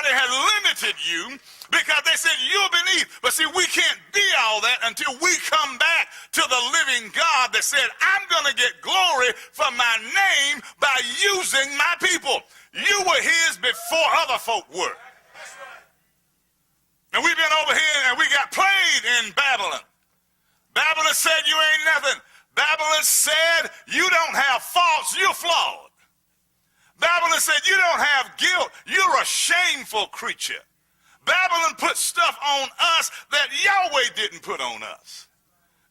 Society had limited you because they said you're beneath. But see, we can't be all that until we come back to the living God that said, I'm going to get glory from my name by using my people. You were his before other folk were. And we've been over here and we got played in Babylon. Babylon said you ain't nothing. Babylon said you don't have faults, you're flawed. Babylon said you don't have guilt, you're a shameful creature. Babylon put stuff on us that Yahweh didn't put on us.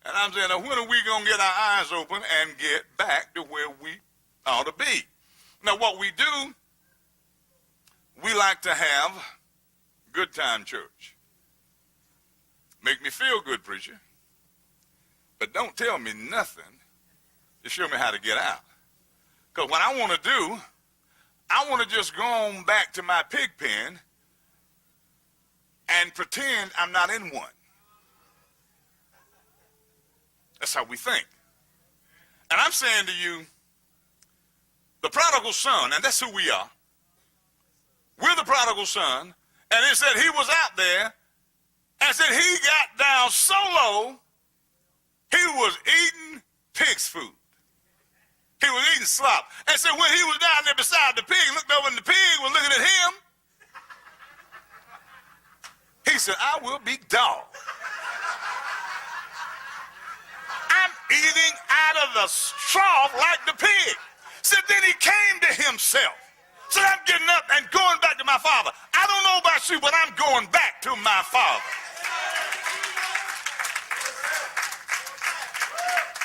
And I'm saying, now when are we going to get our eyes open and get back to where we ought to be? Now what we do, we like to have good time church. Make me feel good, preacher. But don't tell me nothing to show me how to get out. Because what I want to do, I want to just go on back to my pig pen and pretend I'm not in one. That's how we think. And I'm saying to you, the prodigal son, and that's who we are. We're the prodigal son, and it said he was out there, and said he got down so low, he was eating pig's food. He was eating slop. And so when he was down there beside the pig, looked over and the pig was looking at him, he said, I will be dog. I'm eating out of the straw like the pig. So then he came to himself. So I'm getting up and going back to my father. I don't know about you, but I'm going back to my father.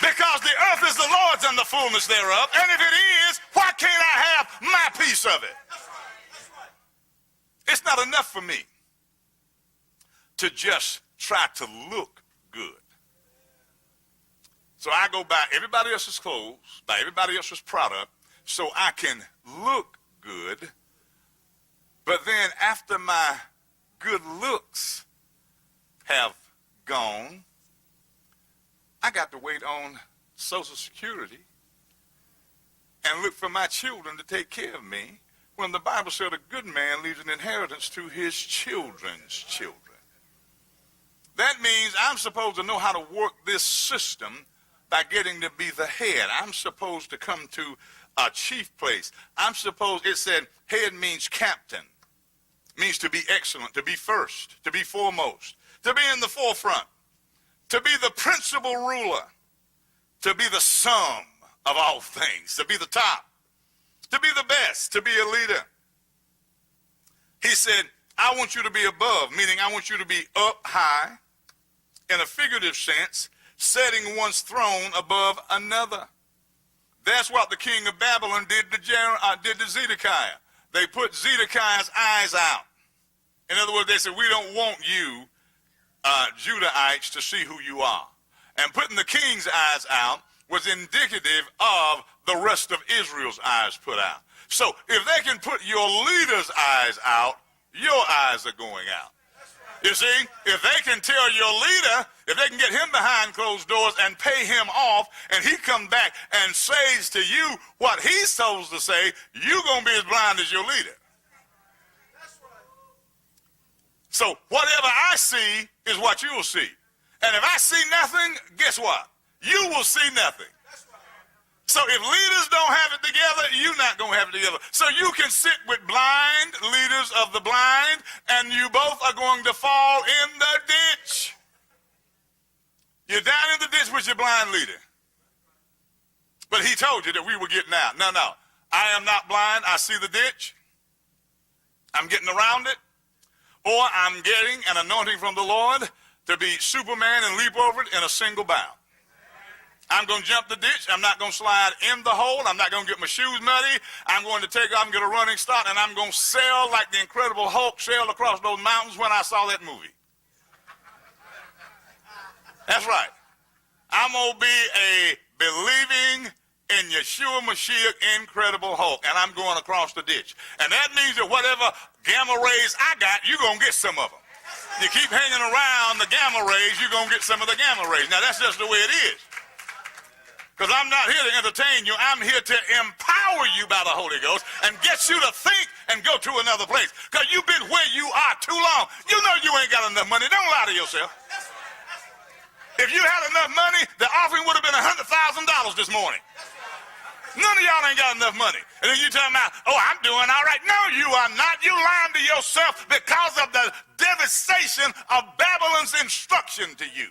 Because the earth is the Lord's and the fullness thereof. And if it is, why can't I have my piece of it? It's not enough for me to just try to look good. So I go buy everybody else's clothes, buy everybody else's product, so I can look good. But then after my good looks have gone, I got to wait on Social Security and look for my children to take care of me, when the Bible said a good man leaves an inheritance to his children's children. That means I'm supposed to know how to work this system by getting to be the head. I'm supposed to come to a chief place. It said head means captain, means to be excellent, to be first, to be foremost, to be in the forefront, to be the principal ruler, to be the sum of all things, to be the top, to be the best, to be a leader. He said, I want you to be above, meaning I want you to be up high, in a figurative sense, setting one's throne above another. That's what the king of Babylon did to Zedekiah. They put Zedekiah's eyes out. In other words, they said, we don't want you, Judahites, to see who you are. And putting the king's eyes out was indicative of the rest of Israel's eyes put out. So if they can put your leader's eyes out, your eyes are going out. You see, if they can tell your leader, if they can get him behind closed doors and pay him off, and he come back and says to you what he's supposed to say, you're going to be as blind as your leader. So whatever I see is what you will see. And if I see nothing, guess what? You will see nothing. So if leaders don't have it together, you're not going to have it together. So you can sit with blind leaders of the blind, and you both are going to fall in the ditch. You're down in the ditch with your blind leader. But he told you that we were getting out. No. I am not blind. I see the ditch. I'm getting around it. Or I'm getting an anointing from the Lord to be Superman and leap over it in a single bound. I'm going to jump the ditch. I'm not going to slide in the hole. I'm not going to get my shoes muddy. I'm going to take off and get a running start, and I'm going to sail like the Incredible Hulk sailed across those mountains when I saw that movie. That's right. I'm going to be a believing in Yeshua Mashiach Incredible Hulk, and I'm going across the ditch. And that means that whatever gamma rays I got, you're going to get some of them. You keep hanging around the gamma rays, you're going to get some of the gamma rays. Now, that's just the way it is. Because I'm not here to entertain you. I'm here to empower you by the Holy Ghost and get you to think and go to another place because you've been where you are too long. You know you ain't got enough money. Don't lie to yourself. If you had enough money, the offering would have been $100,000 this morning. None of y'all ain't got enough money. And then you tell me, oh, I'm doing all right. No, you are not. You lying to yourself because of the devastation of Babylon's instruction to you.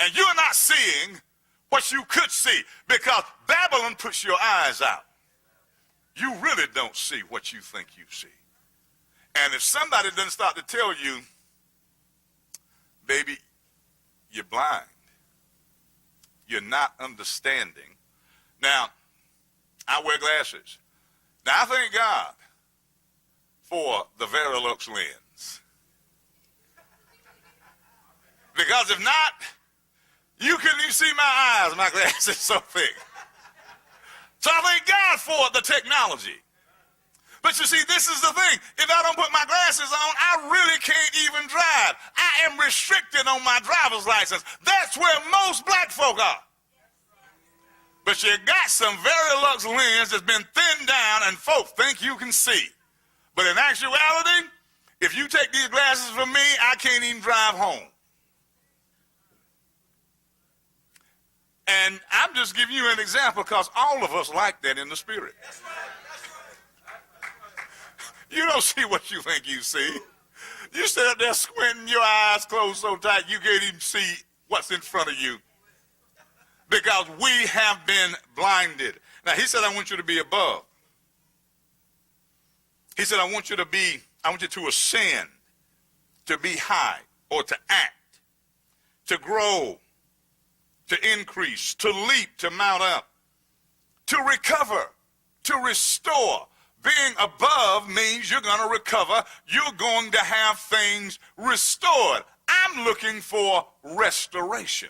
And you're not seeing what you could see because Babylon puts your eyes out. You really don't see what you think you see. And if somebody doesn't start to tell you, baby, you're blind. You're not understanding. Now, I wear glasses. Now, I thank God for the Verilux lens. Because if not, you couldn't even see my eyes. My glasses are so thick. So I thank God for the technology. But you see, this is the thing. If I don't put my glasses on, I really can't even drive. I am restricted on my driver's license. That's where most black folk are. But you got some Verilux lens that's been thinned down and folks think you can see. But in actuality, if you take these glasses from me, I can't even drive home. And I'm just giving you an example because all of us like that in the spirit. You don't see what you think you see. You sit up there squinting, your eyes closed so tight you can't even see what's in front of you. Because we have been blinded. Now, he said, I want you to be above. He said, I want you to ascend, to be high, or to act, to grow, to increase, to leap, to mount up, to recover, to restore. Being above means you're going to recover. You're going to have things restored. I'm looking for restoration.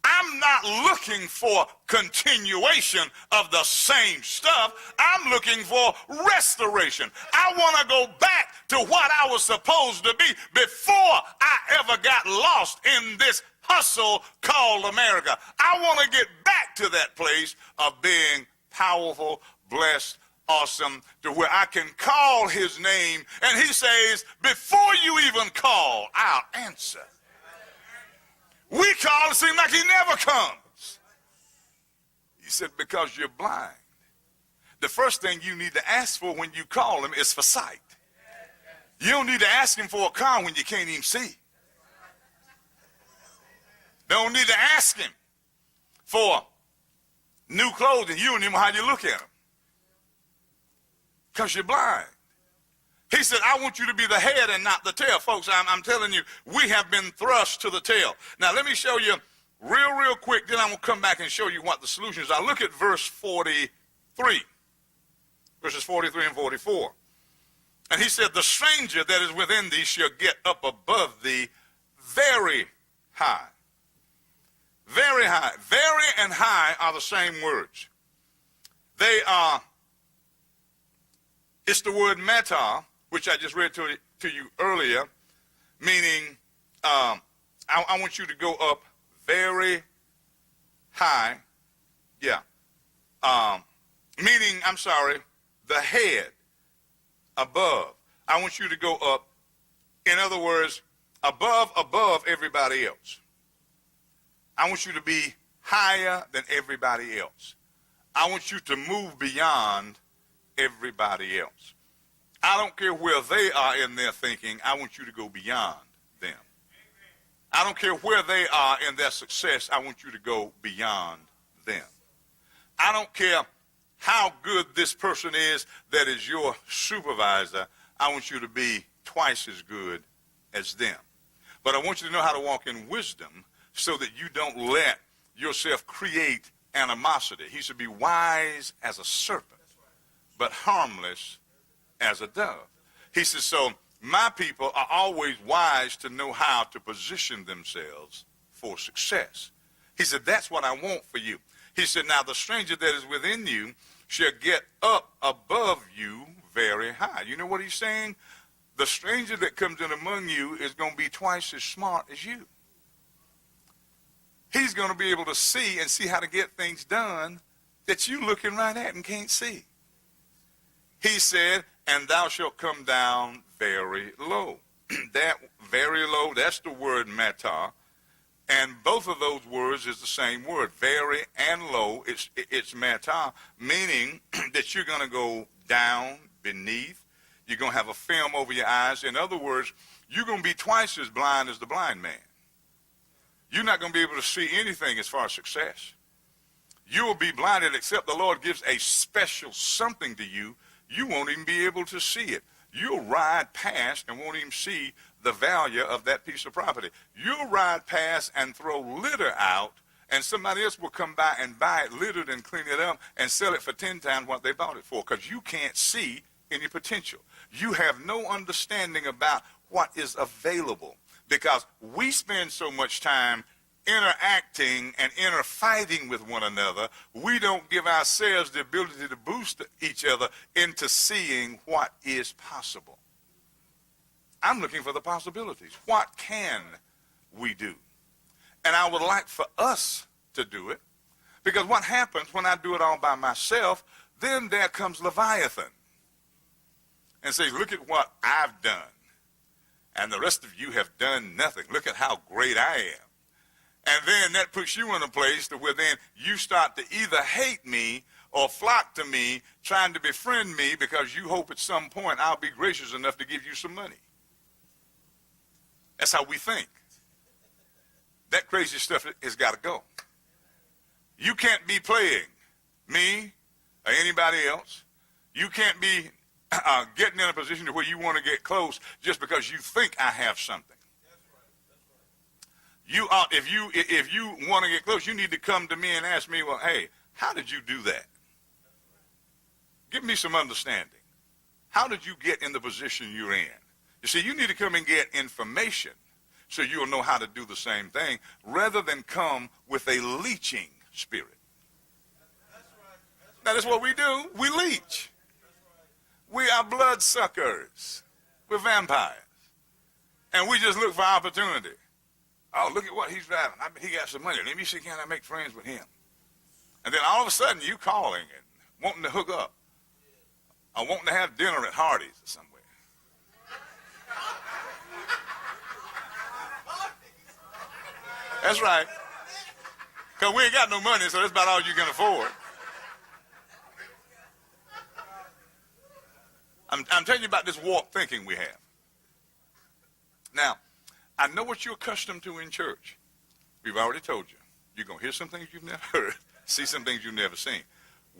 I'm not looking for continuation of the same stuff. I'm looking for restoration. I want to go back to what I was supposed to be before I ever got lost in this hustle called America. I want to get back to that place of being powerful, blessed, awesome, to where I can call his name and he says, before you even call, I'll answer. We call, it seems like he never comes. He said, because you're blind. The first thing you need to ask for when you call him is for sight. You don't need to ask him for a car when you can't even see. Don't need to ask him for new clothes and you don't even know how you look at them. Because you're blind. He said, I want you to be the head and not the tail. Folks, I'm telling you, we have been thrust to the tail. Now, let me show you real quick, then I'm going to come back and show you what the solution is. I look at verse 43, verses 43 and 44. And he said, the stranger that is within thee shall get up above thee very high. Very high. Very and high are the same words. They are, it's the word meta, which I just read to you earlier, meaning I want you to go up very high. Yeah. Meaning, I'm sorry, the head, above. I want you to go up, in other words, above everybody else. I want you to be higher than everybody else. I want you to move beyond everybody else. I don't care where they are in their thinking. I want you to go beyond them. I don't care where they are in their success. I want you to go beyond them. I don't care how good this person is that is your supervisor. I want you to be twice as good as them. But I want you to know how to walk in wisdom so that you don't let yourself create animosity. He should be wise as a serpent, but harmless as a dove. He says, so my people are always wise to know how to position themselves for success. He said, that's what I want for you. He said, now the stranger that is within you shall get up above you very high. You know what he's saying? The stranger that comes in among you is going to be twice as smart as you. He's going to be able to see how to get things done that you're looking right at and can't see. He said, and thou shalt come down very low. That very low, that's the word meta. And both of those words is the same word, very and low. It's meta, meaning that you're going to go down beneath. You're going to have a film over your eyes. In other words, you're going to be twice as blind as the blind man. You're not going to be able to see anything as far as success. You will be blinded except the Lord gives a special something to you. You won't even be able to see it. You'll ride past and won't even see the value of that piece of property. You'll ride past and throw litter out, and somebody else will come by and buy it littered and clean it up and sell it for 10 times what they bought it for, because you can't see any potential. You have no understanding about what is available, because we spend so much time interacting and fighting with one another, we don't give ourselves the ability to boost each other into seeing what is possible. I'm looking for the possibilities. What can we do? And I would like for us to do it, because what happens when I do it all by myself, then there comes Leviathan and says, look at what I've done, and the rest of you have done nothing. Look at how great I am. And then that puts you in a place to where then you start to either hate me or flock to me, trying to befriend me because you hope at some point I'll be gracious enough to give you some money. That's how we think. That crazy stuff has got to go. You can't be playing me or anybody else. You can't be getting in a position to where you want to get close just because you think I have something. You ought, if you want to get close, you need to come to me and ask me, well, hey, how did you do that? Give me some understanding. How did you get in the position you're in? You see, you need to come and get information so you'll know how to do the same thing, rather than come with a leeching spirit. Now, that's what we do. We leech. We are bloodsuckers. We're vampires. And we just look for opportunity. Oh, look at what he's driving. I bet he got some money. Let me see, can I make friends with him? And then all of a sudden, you calling and wanting to hook up, or wanting to have dinner at Hardee's or somewhere. That's right. Because we ain't got no money, so that's about all you can afford. I'm telling you about this warped thinking we have. Now, I know what you're accustomed to in church. We've already told you. You're going to hear some things you've never heard, see some things you've never seen.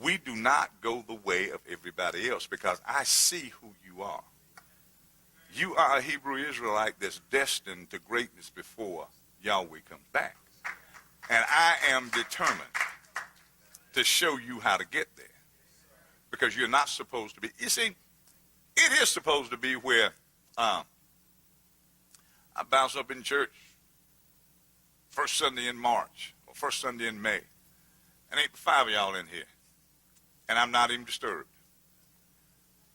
We do not go the way of everybody else, because I see who you are. You are a Hebrew Israelite that's destined to greatness before Yahweh comes back. And I am determined to show you how to get there, because you're not supposed to be. You see, it is supposed to be where I bounce up in church first Sunday in March or first Sunday in May, and ain't 5 of y'all in here, and I'm not even disturbed,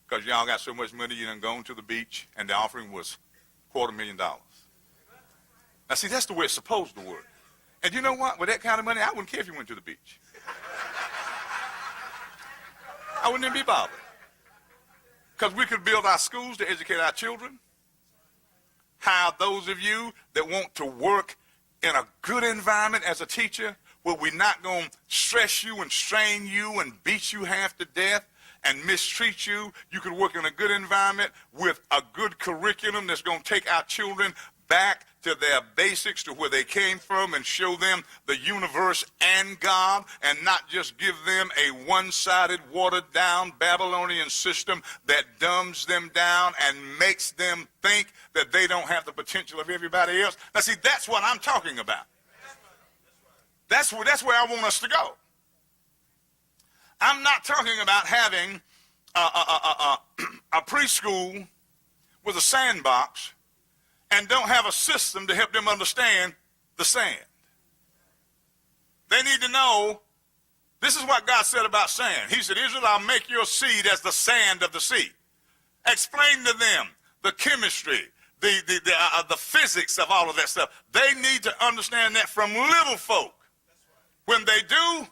because y'all got so much money you done gone to the beach and the offering was $250,000. Now see, that's the way it's supposed to work. And you know what? With that kind of money, I wouldn't care if you went to the beach. I wouldn't even be bothered. Because we could build our schools to educate our children. Hire those of you that want to work in a good environment as a teacher, where we're not going to stress you and strain you and beat you half to death and mistreat you. You can work in a good environment with a good curriculum that's going to take our children back to their basics, to where they came from, and show them the universe and God, and not just give them a one-sided, watered-down Babylonian system that dumbs them down and makes them think that they don't have the potential of everybody else. Now see, that's what I'm talking about. That's where I want us to go. I'm not talking about having a preschool with a sandbox and don't have a system to help them understand the sand. They need to know, this is what God said about sand. He said, Israel, I'll make your seed as the sand of the sea. Explain to them the chemistry, the physics of all of that stuff. They need to understand that from little folk. When they do,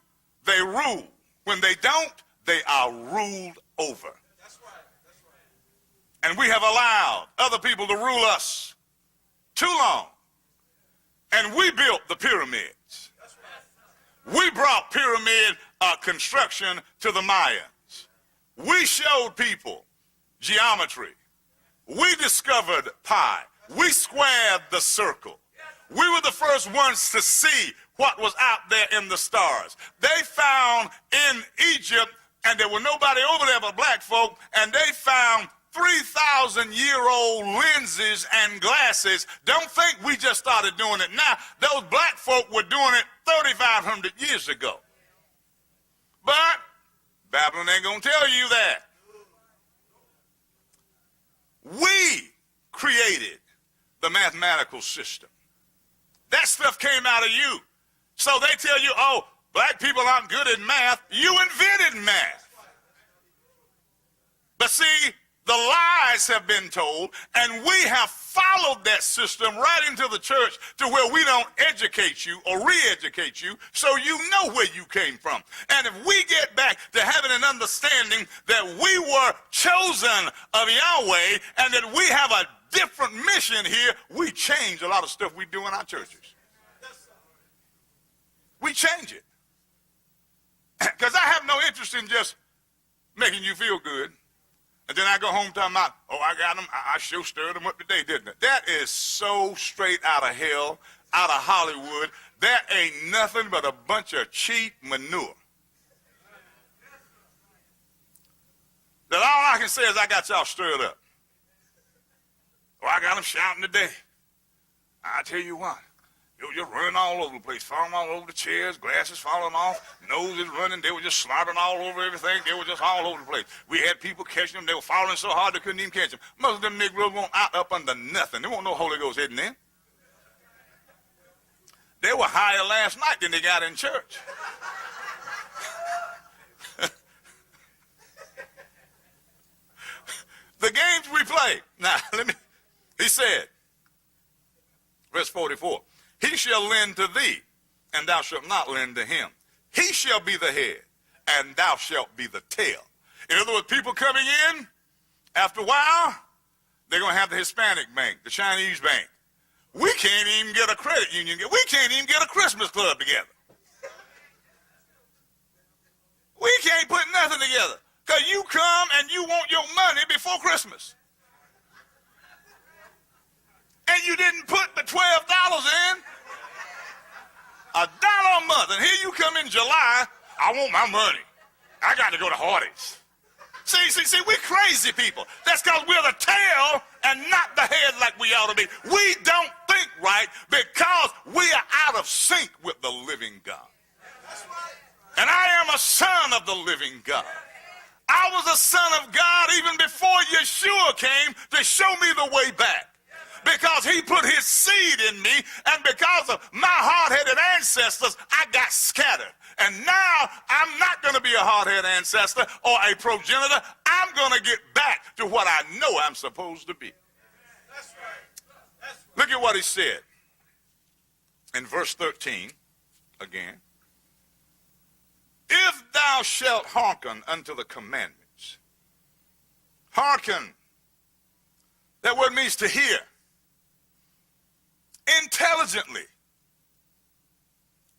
they rule. When they don't, they are ruled over. And we have allowed other people to rule us too long. And we built the pyramids. We brought pyramid construction to the Mayans. We showed people geometry. We discovered pi. We squared the circle. We were the first ones to see what was out there in the stars. They found in Egypt, and there were nobody over there but black folk, and they found 3,000-year-old lenses and glasses. Don't think we just started doing it now. Those black folk were doing it 3,500 years ago. But Babylon ain't going to tell you that. We created the mathematical system. That stuff came out of you. So they tell you, oh, black people aren't good at math. You invented math. But see, the lies have been told, and we have followed that system right into the church to where we don't educate you or re-educate you so you know where you came from. And if we get back to having an understanding that we were chosen of Yahweh and that we have a different mission here, we change a lot of stuff we do in our churches. We change it. Because I have no interest in just making you feel good. And then I go home talking about, oh, I got them. I sure stirred them up today, didn't it? That is so straight out of hell, out of Hollywood. That ain't nothing but a bunch of cheap manure. That all I can say is I got y'all stirred up. Oh, I got them shouting today. I tell you what. They were just running all over the place, falling all over the chairs, glasses falling off, noses running. They were just slobbering all over everything. They were just all over the place. We had people catching them. They were falling so hard they couldn't even catch them. Most of them Negroes weren't out up under nothing. There wasn't no Holy Ghost hidden in. They were higher last night than they got in church. The games we play. Now, he said, verse 44, he shall lend to thee, and thou shalt not lend to him. He shall be the head, and thou shalt be the tail. In other words, people coming in, after a while, they're going to have the Hispanic bank, the Chinese bank. We can't even get a credit union. We can't even get a Christmas club together. We can't put nothing together. Because you come and you want your money before Christmas. And you didn't put the $12 in. $1 a month. And here you come in July, I want my money. I got to go to Hardee's. See, we're crazy people. That's because we're the tail and not the head like we ought to be. We don't think right because we are out of sync with the living God. And I am a son of the living God. I was a son of God even before Yeshua came to show me the way back. Because he put his seed in me, and because of my hard-headed ancestors, I got scattered. And now I'm not going to be a hard-headed ancestor or a progenitor. I'm going to get back to what I know I'm supposed to be. That's right. Look at what he said in verse 13 again. If thou shalt hearken unto the commandments. Hearken. That word means to hear. Intelligently.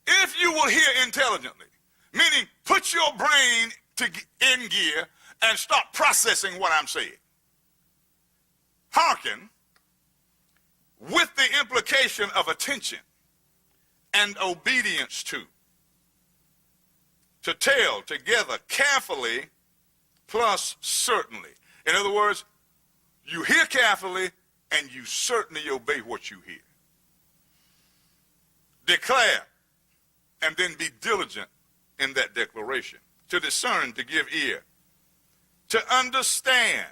If you will hear intelligently, meaning put your brain in gear and start processing what I'm saying. Hearken with the implication of attention and obedience to tell together carefully plus certainly. In other words, you hear carefully and you certainly obey what you hear. Declare and then be diligent in that declaration. To discern, to give ear. To understand.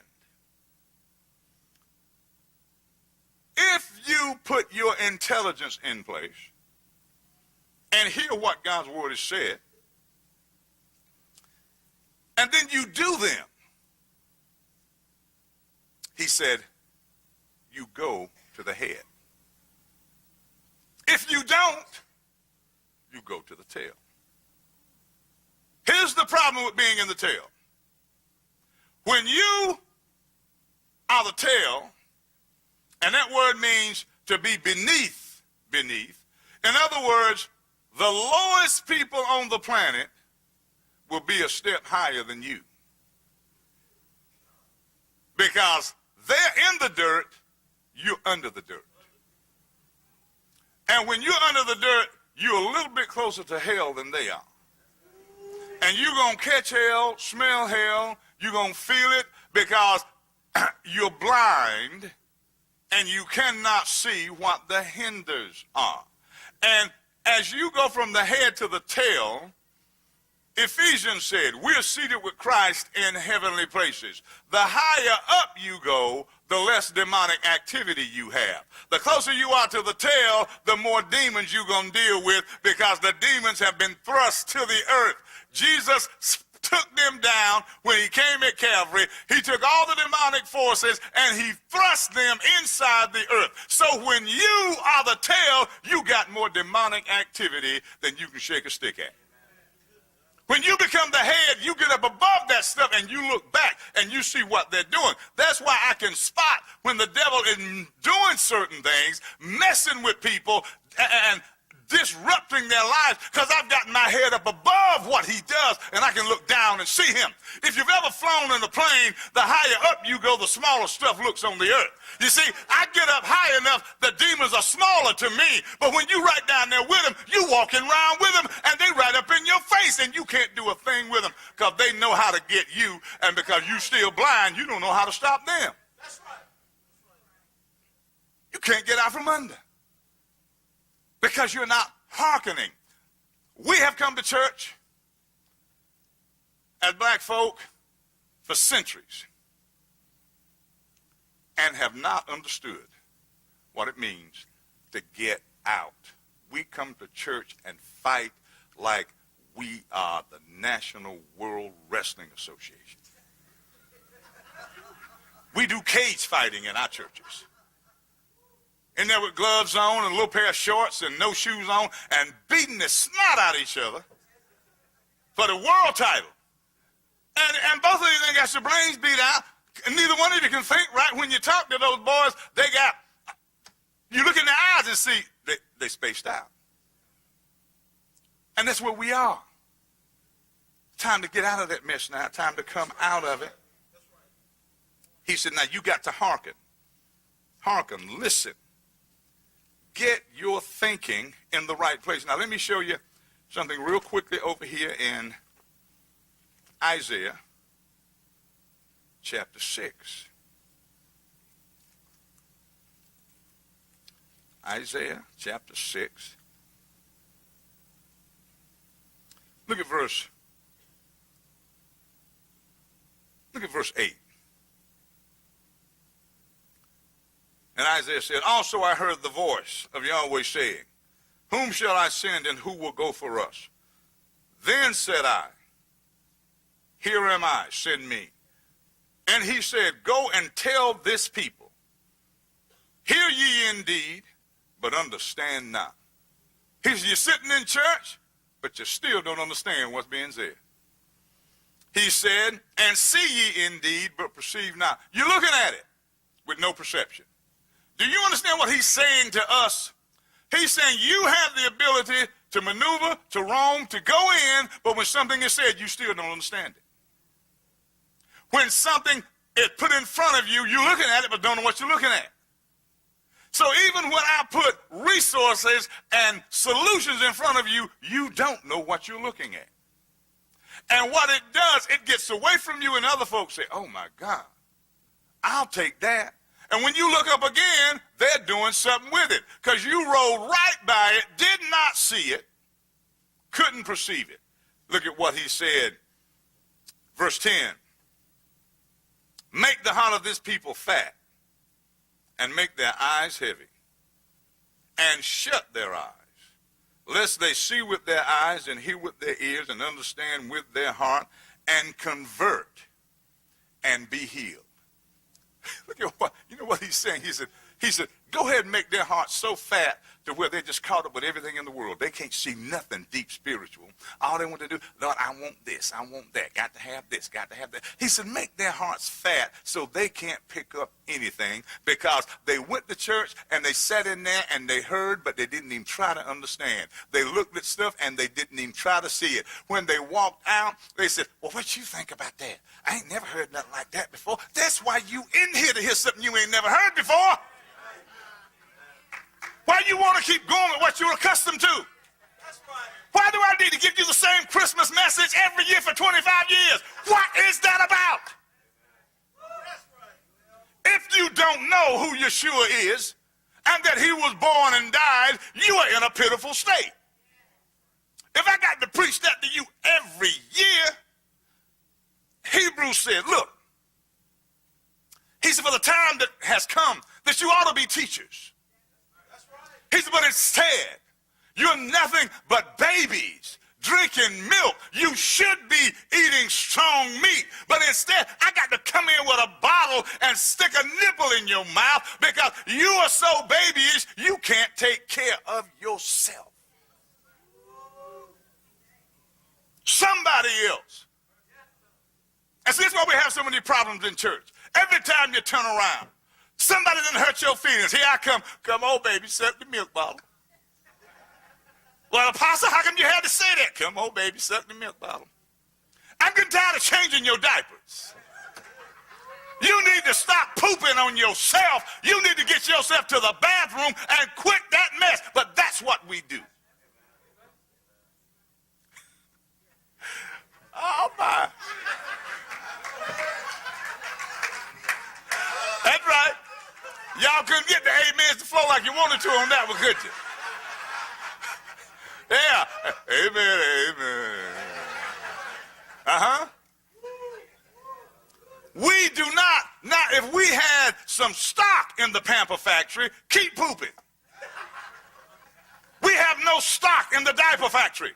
If you put your intelligence in place and hear what God's word has said, and then you do them, he said, you go to the head. If you don't, you go to the tail. Here's the problem with being in the tail. When you are the tail, and that word means to be beneath. In other words, the lowest people on the planet will be a step higher than you. Because they're in the dirt, you're under the dirt. And when you're under the dirt, you're a little bit closer to hell than they are. And you're going to catch hell, smell hell, you're going to feel it because you're blind and you cannot see what the hinders are. And as you go from the head to the tail, Ephesians said, we're seated with Christ in heavenly places. The higher up you go, the less demonic activity you have. The closer you are to the tail, the more demons you're going to deal with because the demons have been thrust to the earth. Jesus took them down when he came at Calvary. He took all the demonic forces and he thrust them inside the earth. So when you are the tail, you got more demonic activity than you can shake a stick at. When you become the head, you get up above that stuff and you look back and you see what they're doing. That's why I can spot when the devil is doing certain things, messing with people and disrupting their lives, because I've gotten my head up above what he does and I can look down and see him. If you've ever flown in a plane, the higher up you go, the smaller stuff looks on the earth. You see, I get up high enough, the demons are smaller to me, but when you right down there with them, you walking around with them and they right up in your face and you can't do a thing with them because they know how to get you, and because you still blind, you don't know how to stop them. That's right. You can't get out from under, because you're not hearkening. We have come to church as black folk for centuries and have not understood what it means to get out. We come to church and fight like we are the National World Wrestling Association. We do cage fighting in our churches. In there with gloves on and a little pair of shorts and no shoes on and beating the snot out of each other for the world title. And both of you then got your brains beat out, and neither one of you can think right. When you talk to those boys, you look in their eyes and see they spaced out. And that's where we are. Time to get out of that mess now. Time to come out of it. He said, now you got to hearken. Hearken, listen. Get your thinking in the right place. Now let me show you something real quickly over here in Isaiah chapter 6. Isaiah chapter 6. Look at verse 8. And Isaiah said, also I heard the voice of Yahweh saying, whom shall I send and who will go for us? Then said I, here am I, send me. And he said, go and tell this people, hear ye indeed, but understand not. He said, you're sitting in church, but you still don't understand what's being said. He said, and see ye indeed, but perceive not. You're looking at it with no perception. Do you understand what he's saying to us? He's saying you have the ability to maneuver, to roam, to go in, but when something is said, you still don't understand it. When something is put in front of you, you're looking at it, but don't know what you're looking at. So even when I put resources and solutions in front of you, you don't know what you're looking at. And what it does, it gets away from you, and other folks say, oh my God, I'll take that. And when you look up again, they're doing something with it, because you rolled right by it, did not see it, couldn't perceive it. Look at what he said, verse 10. Make the heart of this people fat, and make their eyes heavy, and shut their eyes, lest they see with their eyes and hear with their ears and understand with their heart and convert and be healed. Look at what, you know what he's saying? He said, He said, go ahead and make their hearts so fat to where they're just caught up with everything in the world. They can't see nothing deep spiritual. All they want to do, Lord, I want this, I want that, got to have this, got to have that. He said, make their hearts fat so they can't pick up anything, because they went to church and they sat in there and they heard, but they didn't even try to understand. They looked at stuff and they didn't even try to see it. When they walked out, they said, well, what you think about that? I ain't never heard nothing like that before. That's why you in here, to hear something you ain't never heard before. Why you want to keep going with what you're accustomed to? That's right. Why do I need to give you the same Christmas message every year for 25 years? What is that about? That's right. If you don't know who Yeshua is and that he was born and died, you are in a pitiful state. If I got to preach that to you every year, Hebrews said, look, he said, for the time that has come that you ought to be teachers. He said, but instead, you're nothing but babies drinking milk. You should be eating strong meat. But instead, I got to come in with a bottle and stick a nipple in your mouth because you are so babyish, you can't take care of yourself. Somebody else. And see, that's why we have so many problems in church. Every time you turn around, somebody didn't hurt your feelings. Here I come. Come on, baby, suck the milk bottle. Well, Apostle, how come you had to say that? Come on, baby, suck the milk bottle. I'm getting tired of changing your diapers. You need to stop pooping on yourself. You need to get yourself to the bathroom and quit that mess. But that's what we do. Oh, my. That's right. Y'all couldn't get the amens to flow like you wanted to on that one, could you? Yeah. Amen, amen. Uh-huh. We do not, if we had some stock in the Pamper factory, keep pooping. We have no stock in the diaper factory.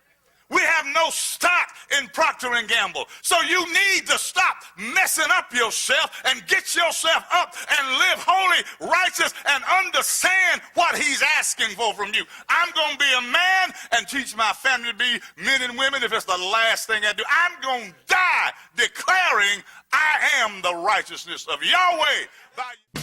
We have no stock in Procter & Gamble. So you need to stop messing up yourself and get yourself up and live holy, righteous, and understand what he's asking for from you. I'm going to be a man and teach my family to be men and women if it's the last thing I do. I'm going to die declaring I am the righteousness of Yahweh.